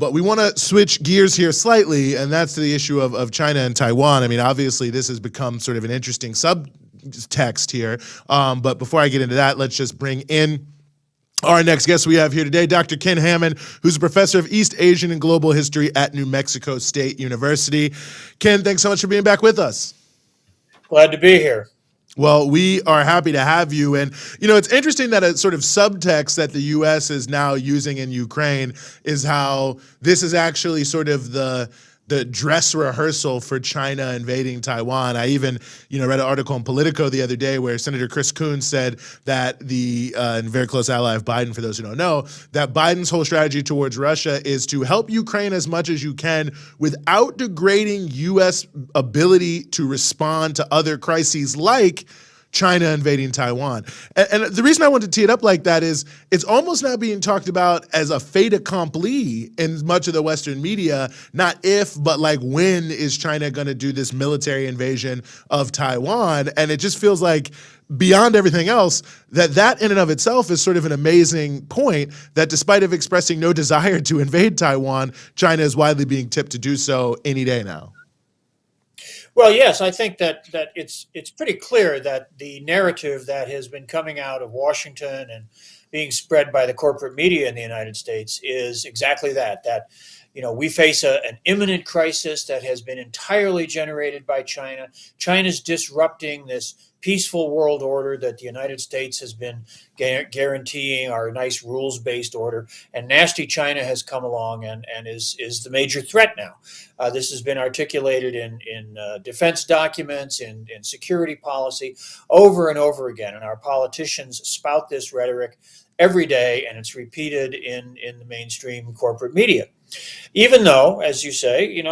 But we want to switch gears here slightly, and that's to the issue of China and Taiwan. I mean, obviously, this has become sort of an interesting subtext here. But before I get into that, let's just bring in our next guest we have here today, Dr. Ken Hammond, who's a professor of East Asian and Global History at New Mexico State University. Ken, thanks so much for being back with us. Glad to be here. Well, we are happy to have you. And, it's interesting that a sort of subtext that the U.S. is now using in Ukraine is how this is actually sort of the dress rehearsal for China invading Taiwan. I even, read an article in Politico the other day where Senator Chris Coons said that and very close ally of Biden, for those who don't know, that Biden's whole strategy towards Russia is to help Ukraine as much as you can without degrading U.S. ability to respond to other crises like China invading Taiwan. And the reason I want to tee it up like that is it's almost now being talked about as a fait accompli in much of the Western media, not if, but like when is China going to do this military invasion of Taiwan? And it just feels like beyond everything else, that in and of itself is sort of an amazing point that despite of expressing no desire to invade Taiwan, China is widely being tipped to do so any day now. Well, yes, I think that it's pretty clear that the narrative that has been coming out of Washington and being spread by the corporate media in the United States is exactly that we face an imminent crisis that has been entirely generated by China. China's disrupting this peaceful world order that the United States has been guaranteeing, our nice rules-based order, and nasty China has come along and is the major threat now. This has been articulated in defense documents, in security policy, over and over again, and our politicians spout this rhetoric every day, and it's repeated in the mainstream corporate media. Even though, as you say,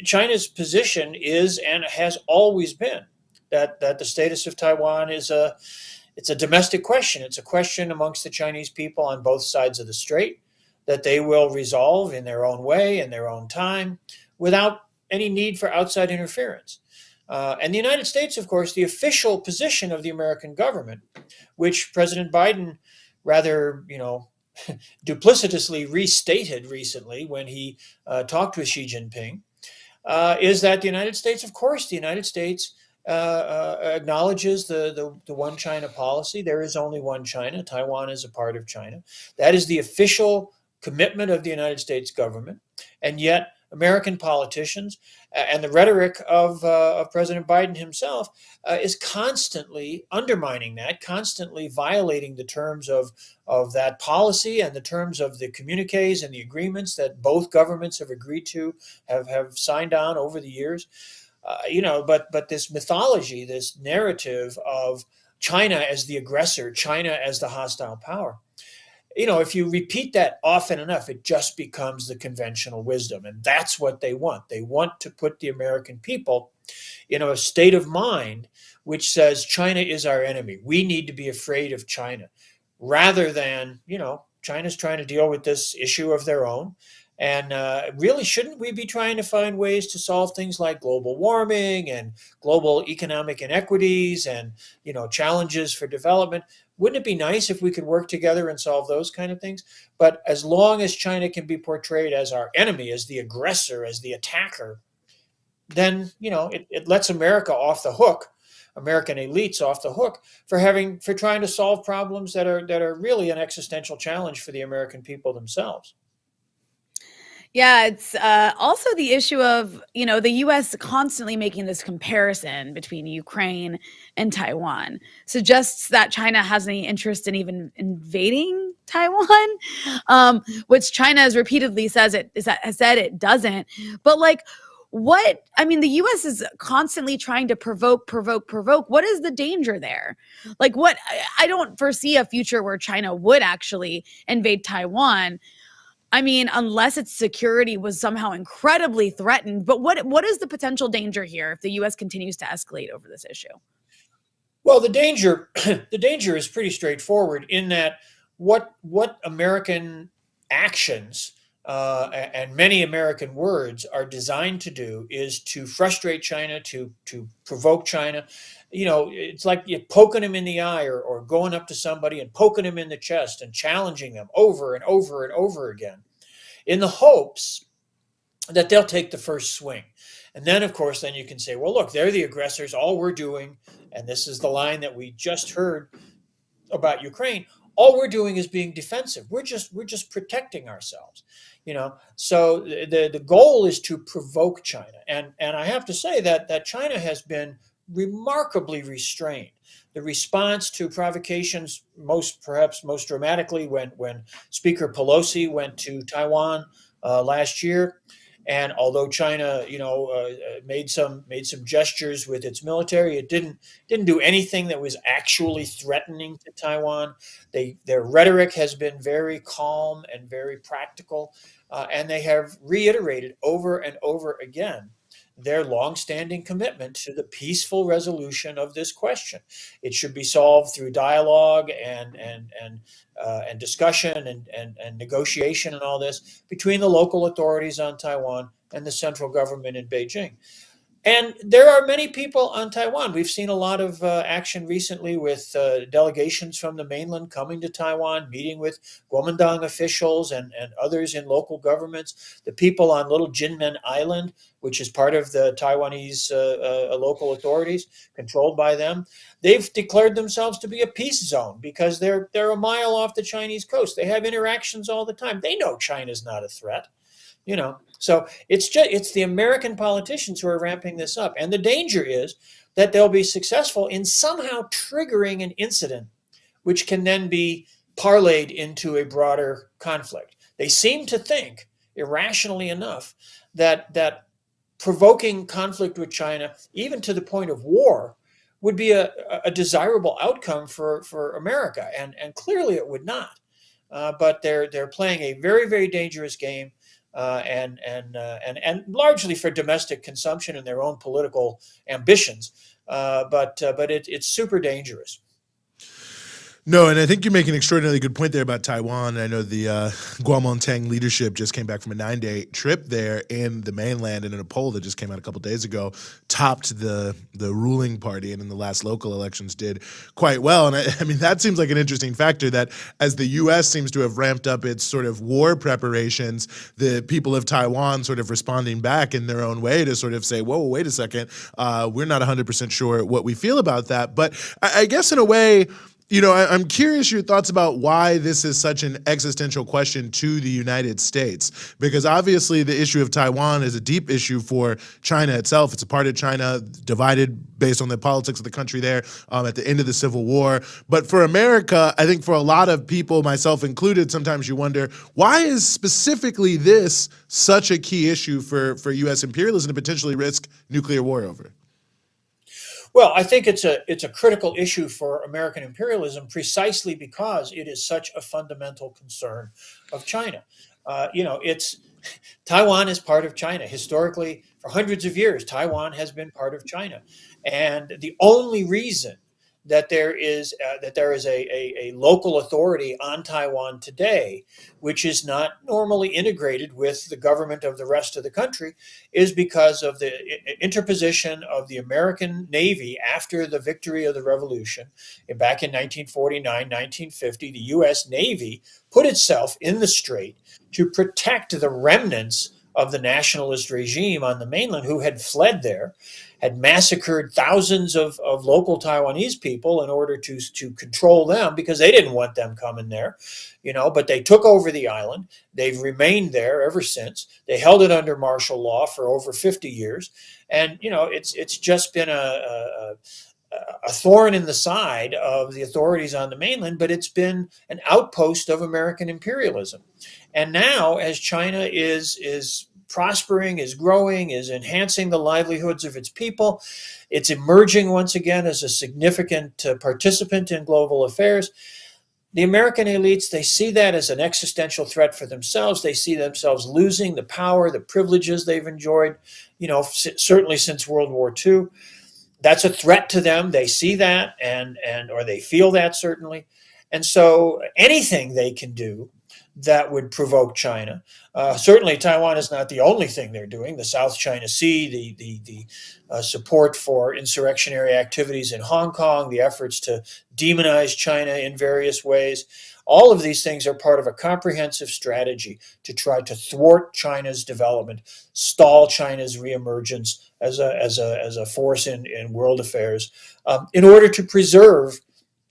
China's position is and has always been that the status of Taiwan it's a domestic question. It's a question amongst the Chinese people on both sides of the strait that they will resolve in their own way, in their own time, without any need for outside interference. And the United States, of course, the official position of the American government, which President Biden rather, duplicitously restated recently when he talked with Xi Jinping, is that the United States, of course, the United States acknowledges the one China policy. There is only one China. Taiwan is a part of China. That is the official commitment of the United States government. And yet American politicians and the rhetoric of President Biden himself is constantly undermining that, constantly violating the terms of that policy and the terms of the communiques and the agreements that both governments have agreed to, have signed on over the years. But this mythology, this narrative of China as the aggressor, China as the hostile power, if you repeat that often enough, it just becomes the conventional wisdom. And that's what they want. They want to put the American people in a state of mind which says China is our enemy. We need to be afraid of China, rather than, China's trying to deal with this issue of their own. And really, shouldn't we be trying to find ways to solve things like global warming and global economic inequities and, challenges for development? Wouldn't it be nice if we could work together and solve those kind of things? But as long as China can be portrayed as our enemy, as the aggressor, as the attacker, then, it lets America off the hook, American elites off the hook for trying to solve problems that are really an existential challenge for the American people themselves. Yeah, it's also the issue of, the U.S. constantly making this comparison between Ukraine and Taiwan suggests that China has any interest in even invading Taiwan, which China has repeatedly has said it doesn't. But the U.S. is constantly trying to provoke. What is the danger there? I don't foresee a future where China would actually invade Taiwan. Unless its security was somehow incredibly threatened. But what is the potential danger here if the U.S. continues to escalate over this issue? Well, the danger is pretty straightforward in that what American actions and many American words are designed to do is to frustrate China, to provoke China. It's like you're poking them in the eye or going up to somebody and poking them in the chest and challenging them over and over and over again. in the hopes that they'll take the first swing. And then, of course, then you can say, well, look, they're the aggressors. All we're doing, and this is the line that we just heard about Ukraine, all we're doing is being defensive. We're just protecting ourselves, So the goal is to provoke China, and I have to say that China has been remarkably restrained. The response to provocations, perhaps most dramatically, when Speaker Pelosi went to Taiwan last year. And although China, made some gestures with its military, it didn't do anything that was actually threatening to Taiwan. Their rhetoric has been very calm and very practical, and they have reiterated over and over again their longstanding commitment to the peaceful resolution of this question. It should be solved through dialogue and discussion and negotiation and all this between the local authorities on Taiwan and the central government in Beijing. And there are many people on Taiwan. We've seen a lot of action recently with delegations from the mainland coming to Taiwan, meeting with Kuomintang officials and others in local governments. The people on Little Jinmen Island, which is part of the Taiwanese local authorities, controlled by them, they've declared themselves to be a peace zone because they're a mile off the Chinese coast. They have interactions all the time. They know China's not a threat. So it's the American politicians who are ramping this up. And the danger is that they'll be successful in somehow triggering an incident, which can then be parlayed into a broader conflict. They seem to think, irrationally enough, that provoking conflict with China, even to the point of war, would be a desirable outcome for America. And clearly it would not. But they're playing a very, very dangerous game. And largely for domestic consumption and their own political ambitions, but it's super dangerous. No, and I think you make an extraordinarily good point there about Taiwan. I know the Kuomintang leadership just came back from a 9-day trip there in the mainland, and in a poll that just came out a couple days ago, topped the ruling party, and in the last local elections did quite well. And I mean, that seems like an interesting factor, that as the U.S. seems to have ramped up its sort of war preparations, the people of Taiwan sort of responding back in their own way to sort of say, whoa, wait a second, we're not 100% sure what we feel about that. But I guess in a way, I'm curious your thoughts about why this is such an existential question to the United States, because obviously the issue of Taiwan is a deep issue for China itself. It's a part of China divided based on the politics of the country there at the end of the Civil War. But for America, I think for a lot of people, myself included, sometimes you wonder, why is specifically this such a key issue for U.S. imperialism to potentially risk nuclear war over? Well, I think it's a critical issue for American imperialism precisely because it is such a fundamental concern of China. Taiwan is part of China. Historically, for hundreds of years, Taiwan has been part of China. And the only reason that there is a local authority on Taiwan today, which is not normally integrated with the government of the rest of the country, is because of the interposition of the American Navy after the victory of the Revolution. Back in 1949, 1950, the U.S. Navy put itself in the strait to protect the remnants of the nationalist regime on the mainland who had fled there, had massacred thousands of local Taiwanese people in order to control them because they didn't want them coming there, but they took over the island. They've remained there ever since. They held it under martial law for over 50 years. And, it's just been a thorn in the side of the authorities on the mainland, but it's been an outpost of American imperialism. And now, as China is prospering, is growing, is enhancing the livelihoods of its people, it's emerging once again as a significant participant in global affairs. The American elites, they see that as an existential threat for themselves. They see themselves losing the power, the privileges they've enjoyed, certainly since World War II. That's a threat to them. They see that or they feel that certainly. And so anything they can do that would provoke China. Certainly, Taiwan is not the only thing they're doing. The South China Sea, the support for insurrectionary activities in Hong Kong, the efforts to demonize China in various ways, All of these things are part of a comprehensive strategy to try to thwart China's development, stall China's reemergence as a force in world affairs, in order to preserve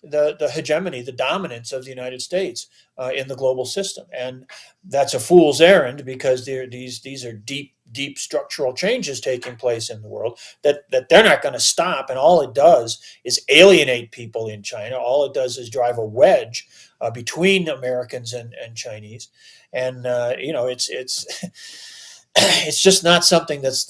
the hegemony, the dominance of the United States in the global system. And that's a fool's errand, because these are deep structural changes taking place in the world that they're not going to stop. And all it does is alienate people in China. All it does is drive a wedge between Americans and Chinese. And it's it's just not something that's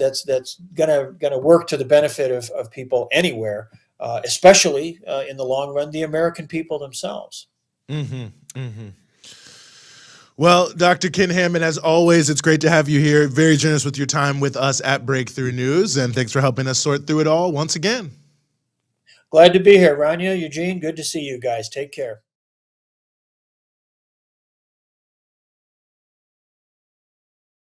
gonna work to the benefit of people anywhere, especially in the long run, the American people themselves. Mm-hmm, mm-hmm. Well, Dr. Ken Hammond, as always, it's great to have you here. Very generous with your time with us at Breakthrough News, and thanks for helping us sort through it all once again. Glad to be here, Rania, Eugene. Good to see you guys. Take care.